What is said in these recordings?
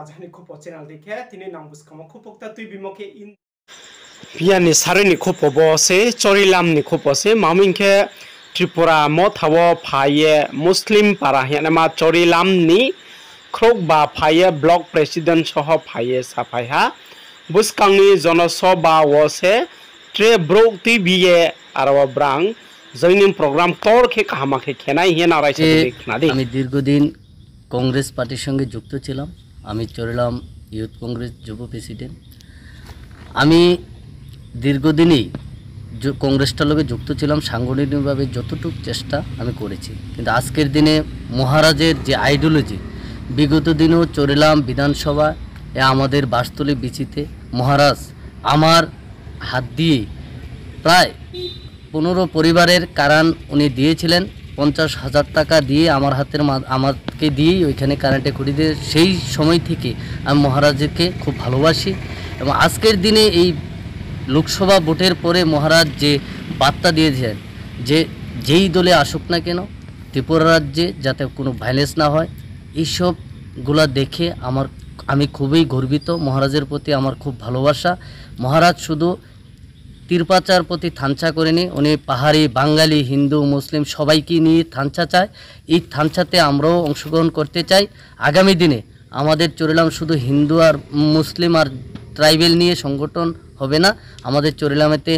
রাজধানী খুপো চ্যানেল দেখে তিনি নাম বুঝকামো খুপকতা তুই বিমকে ইন পিয়ানি সারেনি খুপবো সে চরিলামনি খুপসে মামিনকে ত্রিপুরা মথাও ফায়ে মুসলিম পারা হেনামা চরিলামনি খ্রক বা ফায়ে ব্লক প্রেসিডেন্ট সহ ফায়ে সাফাইহা বুসকাংনি জনসভা ওসে ट्रे ब्रोक ती बिए आरो ब्रां जोंनि प्रग्राम तोर के कामाखे खेनाय हेना रायसे देखना दे আমি দীর্ঘদিন কংগ্রেস পার্টির সঙ্গে যুক্ত ছিলাম। আমি চরিলাম ইউথ কংগ্রেস যুব প্রেসিডেন্ট। আমি দীর্ঘদিনই কংগ্রেসটার লগে যুক্ত ছিলাম, সাংগঠনিকভাবে যতটুকু চেষ্টা আমি করেছি। কিন্তু আজকের দিনে মহারাজের যে আইডিওলজি, বিগত দিনেও চরিলাম বিধানসভা আমাদের বাসতলী বিচিতে মহারাজ আমার হাত দিয়ে প্রায় 15 পরিবারের কারণ উনি দিয়েছিলেন। 50,000 টাকা দিয়ে আমার আমাকে দিয়েই ওইখানে কারেন্টে খুঁড়ি দিয়ে সেই সময় থেকে আমি মহারাজকে খুব ভালোবাসি। এবং আজকের দিনে এই লোকসভা ভোটের পরে মহারাজ যে বার্তা দিয়েছেন যে যেই দলে আসুক না কেন ত্রিপুরা রাজ্যে যাতে কোনো ভায়োলেন্স না হয়, এইসবগুলা দেখে আমি খুবই গর্বিত। মহারাজের প্রতি আমার খুব ভালোবাসা। মহারাজ শুধু তিরপাচার প্রতি থানচা করেনি, উনি পাহাড়ি, বাঙালি, হিন্দু, মুসলিম সবাইকে নিয়ে থানচা চায়। এই থানচাতে আমরাও অংশগ্রহণ করতে চাই। আগামী দিনে আমাদের চরিলাম শুধু হিন্দু আর মুসলিম আর ট্রাইবেল নিয়ে সংগঠন হবে না, আমাদের চরিলামেতে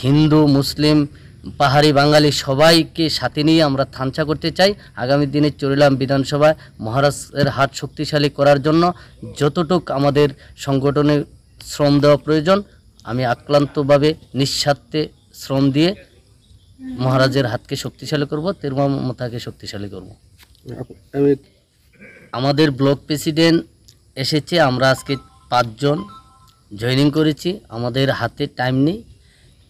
হিন্দু, মুসলিম, পাহাড়ি, বাঙালি সবাইকে সাথে নিয়ে আমরা থানচা করতে চাই। আগামী দিনে চরিলাম বিধানসভায় মহারাজের হাত শক্তিশালী করার জন্য যতটুক আমাদের সংগঠনে শ্রম দেওয়া প্রয়োজন আমি আক্রান্তভাবে নিঃস্বার্থে শ্রম দিয়ে মহারাজের হাতকে শক্তিশালী করব, তিরুমামথাকে শক্তিশালী করব। আমাদের ব্লক প্রেসিডেন্ট এসেছে, আমরা আজকে 5 জন জয়েনিং করেছি। আমাদের হাতে টাইম নেই,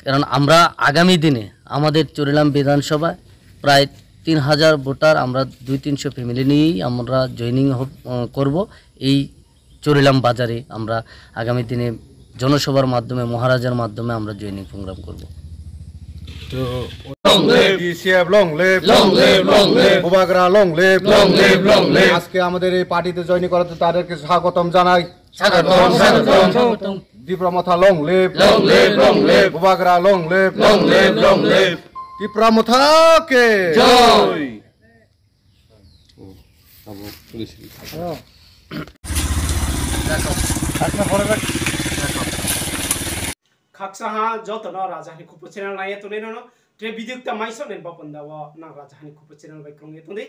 কারণ আমরা আগামী দিনে আমাদের চরিলাম বিধানসভায় প্রায় 3000 ভোটার, আমরা 200-300 ফ্যামিলি নিয়েই আমরা জয়েনিং করব। এই চরিলাম বাজারে আমরা আগামী দিনে জনসভার মাধ্যমে মহারাজের মাধ্যমে আমরা জয়েনিং প্রোগ্রাম করব। আজকে আমাদের এই পার্টিতে জয়েন করাতে তাদেরকে স্বাগতম জানাই। Tripura Motha long live, বুবাগরা long live, ত্রিপুরামথাকে জয়। খাকসাহা যতন রাজধানী খুপো চ্যানেল নাইয়ে তুলে নন ট্রে বিদ্যুৎ মাইসনের বাপন দাও না রাজধানী খুপো চ্যানেল বাই ক্রঙ্গে তুলে